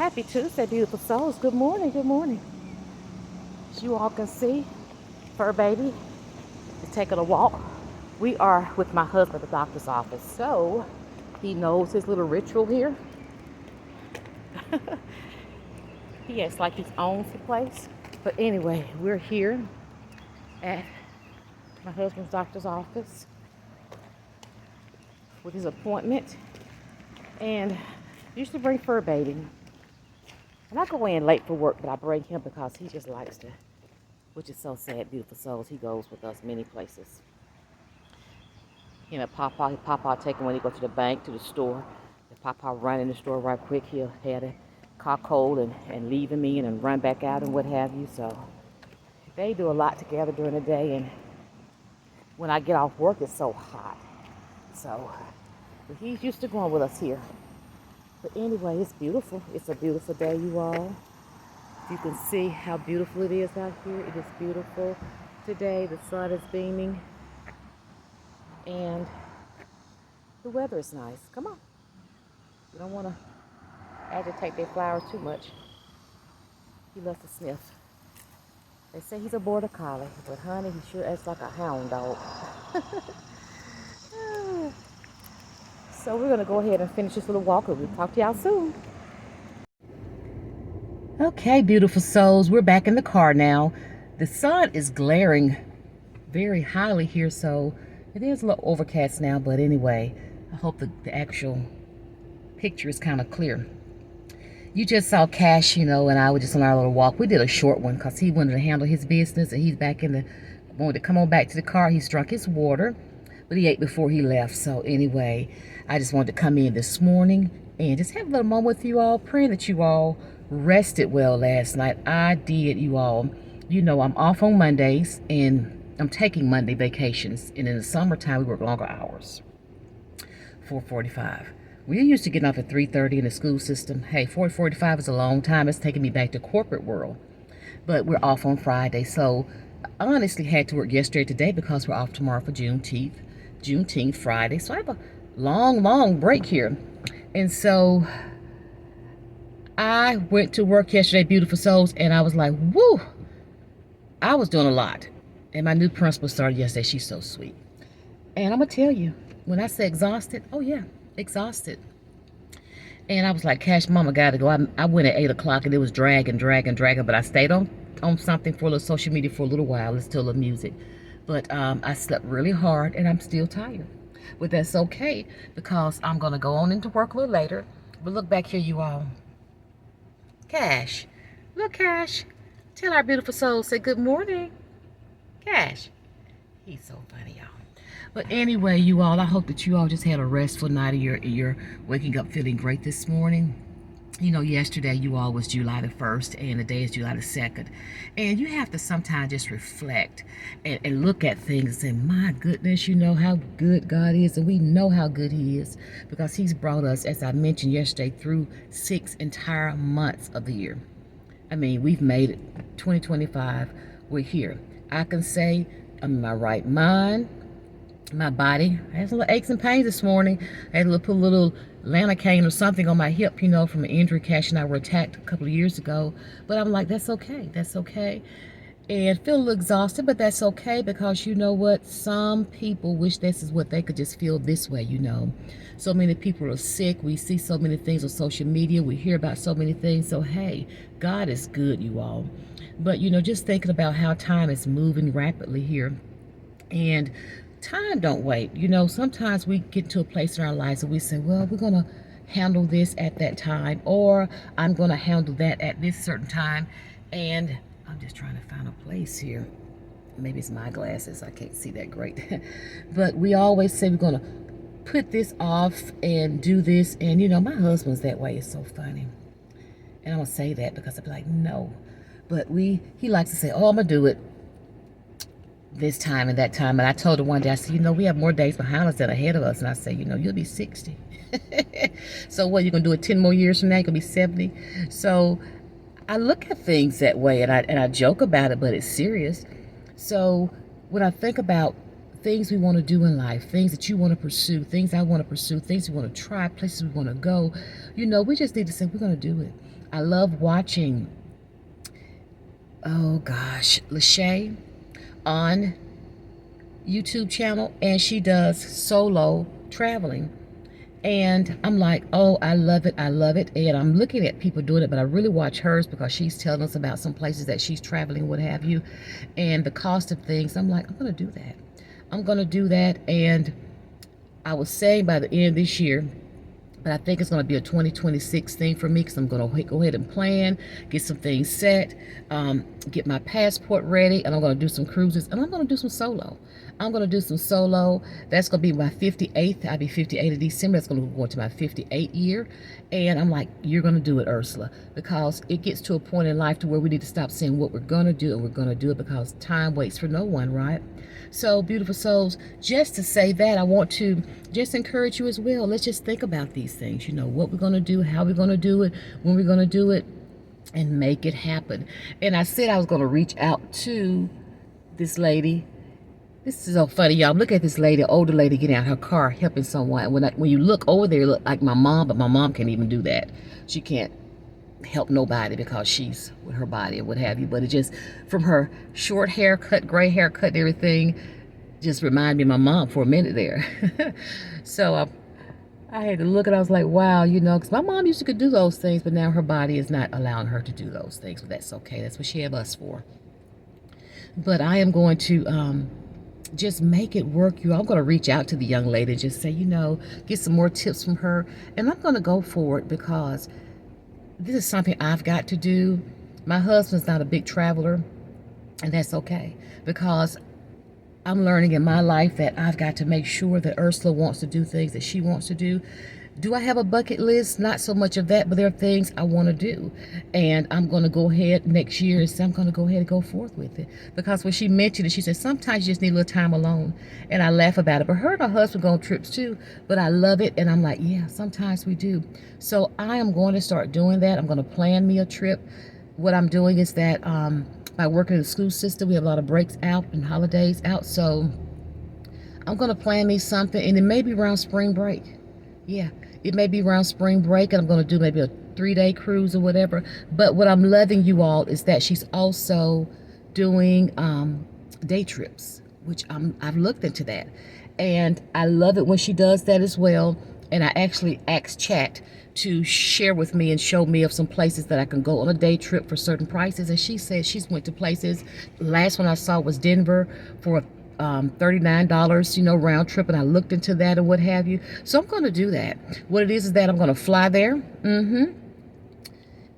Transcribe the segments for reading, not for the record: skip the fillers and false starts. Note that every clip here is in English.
Happy Tuesday, beautiful souls. Good morning, good morning. As you all can see, Fur Baby is taking a walk. We are with my husband at the doctor's office, so he knows his little ritual here. He acts like he owns the place. But anyway, we're here at my husband's doctor's office with his appointment. And usually bring Fur Baby. And I go in late for work, but I bring him because he just likes to, which is so sad, beautiful souls. He goes with us many places. Papa take him when he go to the bank, to the store. If Papa run in the store right quick, he'll have the car cold and leaving me and run back out and what have you. So they do a lot together during the day, and when I get off work, it's so hot. So but he's used to going with us here. But anyway, it's beautiful. It's a beautiful day, you all. You can see how beautiful it is out here. It is beautiful today. The sun is beaming. And the weather is nice. Come on. You don't want to agitate their flowers too much. He loves to sniff. They say he's a border collie, but honey, he sure acts like a hound dog. So we're going to go ahead and finish this little walk. We'll talk to y'all soon. Okay, beautiful souls. We're back in the car now. The sun is glaring very highly here, so it is a little overcast now. But anyway, I hope the actual picture is kind of clear. You just saw Cash, and I was just on our little walk. We did a short one because he wanted to handle his business, and he's back wanted to come on back to the car. He drank his water, but he ate before he left. So anyway, I just wanted to come in this morning and just have a little moment with you all, praying that you all rested well last night. I did, you all. I'm off on Mondays, and I'm taking Monday vacations. And in the summertime, we work longer hours, 4:45. We're used to getting off at 3:30 in the school system. Hey, 4:45 is a long time. It's taking me back to corporate world. But we're off on Friday, so I honestly had to work yesterday today because we're off tomorrow for Juneteenth Friday. So I have a long break here. And so I went to work yesterday, beautiful souls, and I was like, woo, I was doing a lot. And my new principal started yesterday. She's so sweet. And I'm going to tell you, when I say exhausted, oh yeah, exhausted. And I was like, Cash, mama got to go. I went at 8 o'clock and it was dragging, but I stayed on something for a little social media for a little while. It's still a music. But I slept really hard and I'm still tired. But that's okay because I'm going to go on into work a little later. But look back here, you all. Cash. Look, Cash. Tell our beautiful soul, say good morning. Cash. He's so funny, y'all. But anyway, you all, I hope that you all just had a restful night and you're waking up feeling great this morning. Yesterday you all was July the 1st and today is July the 2nd. And you have to sometimes just reflect and look at things and say, my goodness, how good God is. And we know how good he is because he's brought us, as I mentioned yesterday, through 6 entire months of the year. I mean, we've made it. 2025, we're here. I can say I'm in my right mind. My body, I had some little aches and pains this morning. I had to put a little Lanacane or something on my hip, from an injury. Cash and I were attacked a couple of years ago. But I'm like, that's okay. That's okay. And feel a little exhausted, but that's okay because you know what? Some people wish this is what they could just feel this way, So many people are sick. We see so many things on social media. We hear about so many things. So, hey, God is good, you all. But, just thinking about how time is moving rapidly here. And time don't wait. Sometimes we get to a place in our lives and we say, well, we're going to handle this at that time, or I'm going to handle that at this certain time. And I'm just trying to find a place here. Maybe it's my glasses. I can't see that great. But we always say we're going to put this off and do this. And, my husband's that way. It's so funny. And I'm going to say that because I'll be like, no. But he likes to say, oh, I'm going to do it this time and that time. And I told her one day, I said, we have more days behind us than ahead of us. And I said, you'll be 60. So what, you're going to do it 10 more years from now? You're going to be 70. So I look at things that way and I joke about it, but it's serious. So when I think about things we want to do in life, things that you want to pursue, things I want to pursue, things we want to try, places we want to go, we just need to say, we're going to do it. I love watching, oh gosh, Lachey on YouTube channel, and she does solo traveling. And I'm like, oh, I love it. I love it. And I'm looking at people doing it, but I really watch hers because she's telling us about some places that she's traveling, what have you, and the cost of things. I'm like, I'm going to do that. I'm going to do that. And I was saying by the end of this year, but I think it's going to be a 2026 thing for me because I'm going to go ahead and plan, get some things set, get my passport ready, and I'm going to do some cruises, and I'm going to do some solo. I'm going to do some solo. That's going to be my 58th. I'll be 58 in December. That's going to go into my 58th year. And I'm like, you're going to do it, Ursula, because it gets to a point in life to where we need to stop saying what we're going to do, and we're going to do it because time waits for no one, right? So, beautiful souls, just to say that, I want to just encourage you as well. Let's just think about these things, you know, what we're going to do, how we're going to do it, when we're going to do it, and make it happen. And I said I was going to reach out to this lady. This is so funny, y'all. Look at this lady, older lady, getting out her car, helping someone. When you look over there, it look like my mom, but my mom can't even do that. She can't help nobody because she's with her body or what have you. But it just, from her short haircut, gray haircut, and everything, just reminded me of my mom for a minute there. So I had to look and I was like, wow, you know, because my mom used to could do those things, but now her body is not allowing her to do those things. But that's okay. That's what she have us for. But I am going to just make it work. I'm going to reach out to the young lady and just say, you know, get some more tips from her. And I'm going to go for it because this is something I've got to do. My husband's not a big traveler, and that's okay because I'm learning in my life that I've got to make sure that Ursula wants to do things that she wants to do. Do I have a bucket list? Not so much of that, but there are things I want to do. And I'm going to go ahead next year and say I'm going to go ahead and go forth with it. Because when she mentioned it, she said, sometimes you just need a little time alone. And I laugh about it. But her and her husband go on trips too. But I love it. And I'm like, yeah, sometimes we do. So I am going to start doing that. I'm going to plan me a trip. What I'm doing is that by working in the school system, we have a lot of breaks out and holidays out. So I'm going to plan me something. And it may be around spring break. Yeah, it may be around spring break, and I'm going to do maybe a 3-day cruise or whatever. But what I'm loving, you all, is that she's also doing day trips, which I've looked into that. And I love it when she does that as well. And I actually asked Chat to share with me and show me of some places that I can go on a day trip for certain prices. And she said she's went to places. Last one I saw was Denver for $39, you know, round trip, and I looked into that and what have you. So I'm going to do that. What it is that I'm going to fly there,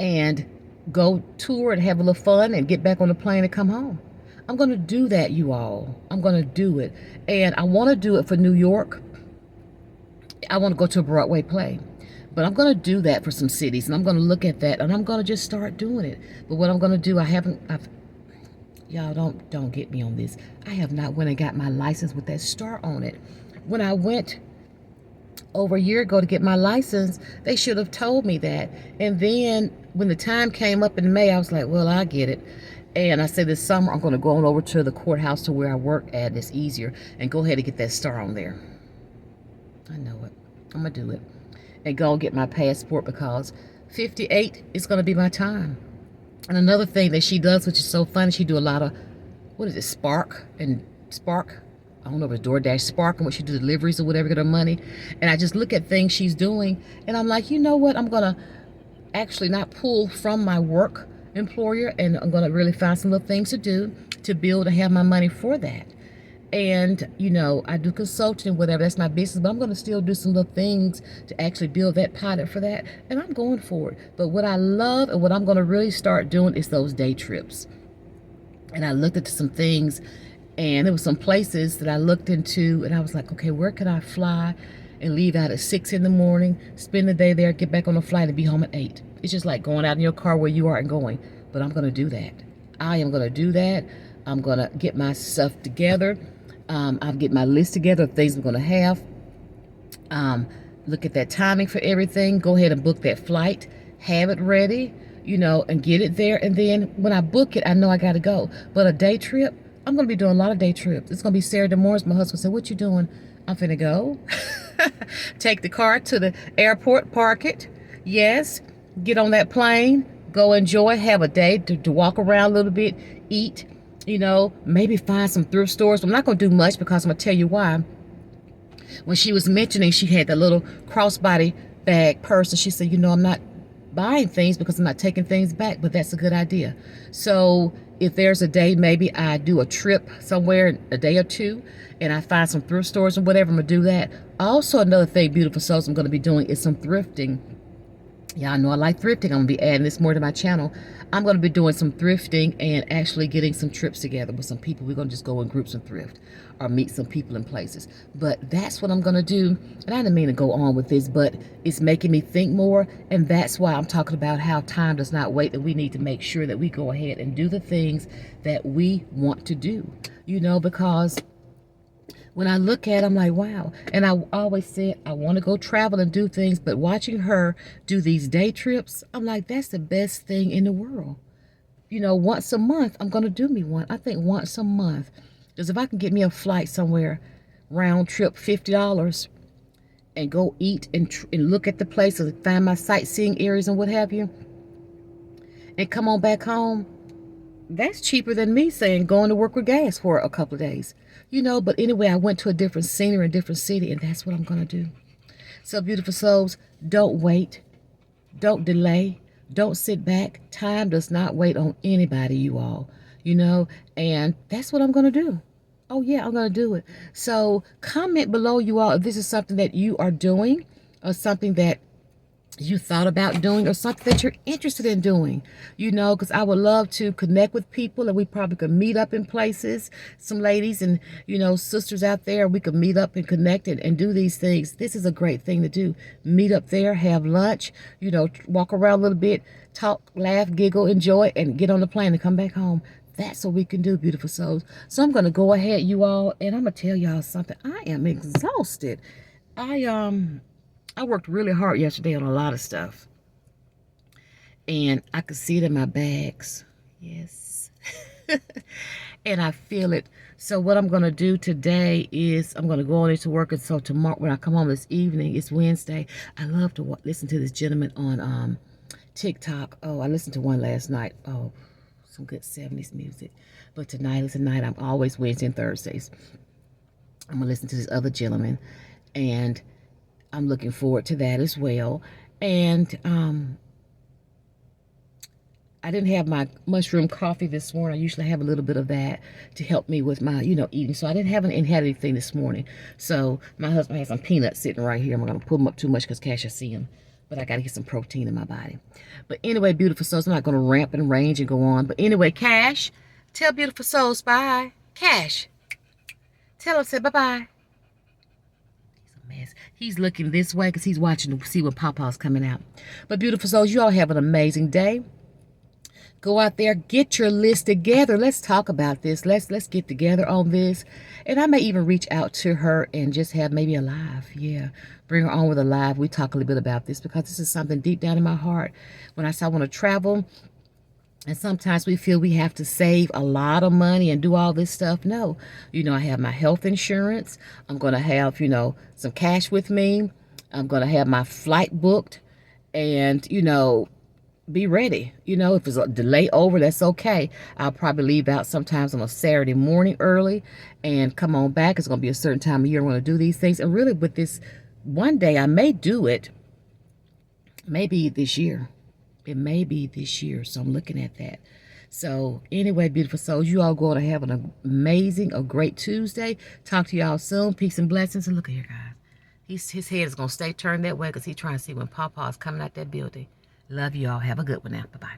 and go tour and have a little fun and get back on the plane and come home. I'm going to do that, you all. I'm going to do it. And I want to do it for New York. I want to go to a Broadway play. But I'm going to do that for some cities, and I'm going to look at that, and I'm going to just start doing it. But what I'm going to do, y'all don't get me on this. I have not went and got my license with that star on it. When I went over a year ago to get my license, they should have told me that. And then when the time came up in May, I was like, well, I get it. And I said this summer, I'm going to go on over to the courthouse to where I work at. It's easier. And go ahead and get that star on there. I know it. I'm going to do it. And go and get my passport because 58 is going to be my time. And another thing that she does, which is so funny, she do a lot of, what is it, Spark? I don't know if it's DoorDash, Spark, and what she do, deliveries or whatever, get her money. And I just look at things she's doing, and I'm like, you know what? I'm going to actually not pull from my work employer, and I'm going to really find some little things to do to build and have my money for that. And, you know, I do consulting, whatever, that's my business, but I'm going to still do some little things to actually build that pilot for that. And I'm going for it. But what I love and what I'm going to really start doing is those day trips. And I looked into some things, and there were some places that I looked into, and I was like, okay, where can I fly and leave out at 6 in the morning, spend the day there, get back on the flight, and be home at 8. It's just like going out in your car where you are and going. But I'm going to do that. I am going to do that. I'm going to get my stuff together. I'll get my list together of things I'm going to have. Look at that timing for everything. Go ahead and book that flight. Have it ready, you know, and get it there. And then when I book it, I know I got to go. But a day trip, I'm going to be doing a lot of day trips. It's going to be Saturday mornings. My husband said, what you doing? I'm finna go. Take the car to the airport, park it. Yes. get on that plane, go enjoy, have a day to walk around a little bit, eat, maybe find some thrift stores. I'm not going to do much because I'm going to tell you why. When she was mentioning she had that little crossbody bag purse, and she said, I'm not buying things because I'm not taking things back, but that's a good idea. So if there's a day, maybe I do a trip somewhere, a day or two, and I find some thrift stores or whatever, I'm going to do that. Also, another thing, beautiful souls, I'm going to be doing is some thrifting. Y'all know I like thrifting. I'm going to be adding this more to my channel. I'm going to be doing some thrifting and actually getting some trips together with some people. We're going to just go in groups and thrift or meet some people in places. But that's what I'm going to do. And I didn't mean to go on with this, but it's making me think more. And that's why I'm talking about how time does not wait, and we need to make sure that we go ahead and do the things that we want to do, because when I look at it, I'm like, wow. And I always said I want to go travel and do things, but watching her do these day trips, I'm like, that's the best thing in the world. Once a month, I'm going to do me one. I think once a month. Because if I can get me a flight somewhere, round trip, $50, and go eat and look at the places, find my sightseeing areas and what have you, and come on back home, that's cheaper than me saying going to work with gas for a couple of days. But anyway, I went to a different scenery, a different city, and that's what I'm going to do. So, beautiful souls, don't wait. Don't delay. Don't sit back. Time does not wait on anybody, you all. And that's what I'm going to do. Oh, yeah, I'm going to do it. So, comment below, you all, if this is something that you are doing or something that you thought about doing or something that you're interested in doing, because I would love to connect with people, and we probably could meet up in places, some ladies and, sisters out there, we could meet up and connect and do these things. This is a great thing to do. Meet up there, have lunch, walk around a little bit, talk, laugh, giggle, enjoy, and get on the plane and come back home. That's what we can do, beautiful souls. So I'm going to go ahead, you all, and I'm going to tell y'all something. I am exhausted. I worked really hard yesterday on a lot of stuff. And I could see it in my bags. Yes. And I feel it. So what I'm going to do today is I'm going to go on into work. And so tomorrow, when I come home this evening, it's Wednesday. I love to listen to this gentleman on TikTok. Oh, I listened to one last night. Oh, some good 70s music. But tonight is the night. I'm always Wednesday and Thursdays. I'm going to listen to this other gentleman. And I'm looking forward to that as well. And I didn't have my mushroom coffee this morning. I usually have a little bit of that to help me with my, eating. So I didn't have anything this morning. So my husband has some peanuts sitting right here. I'm going to pull them up too much because Cash will see them. But I got to get some protein in my body. But anyway, beautiful souls, I'm not going to ramp and range and go on. But anyway, Cash, tell beautiful souls bye. Cash, tell them, say bye-bye. Mess. He's looking this way because he's watching to see when Papa's coming out. But beautiful souls, you all have an amazing day. Go out there, get your list together. Let's talk about this. Let's get together on this. And I may even reach out to her and just have maybe a live. Yeah, bring her on with a live. We talk a little bit about this because this is something deep down in my heart. When I say I want to travel, and sometimes we feel we have to save a lot of money and do all this stuff. No, I have my health insurance. I'm going to have, some cash with me. I'm going to have my flight booked and, be ready. If it's a delay over, that's okay. I'll probably leave out sometimes on a Saturday morning early and come on back. It's going to be a certain time of year I want to do these things. And really with this, one day I may do it, maybe this year. It may be this year, so I'm looking at that. So anyway, beautiful souls, you all go to have an amazing, a great Tuesday. Talk to y'all soon. Peace and blessings. And look at here, guys. His head is going to stay turned that way because he's trying to see when Papa's coming out that building. Love you all. Have a good one now. Bye-bye.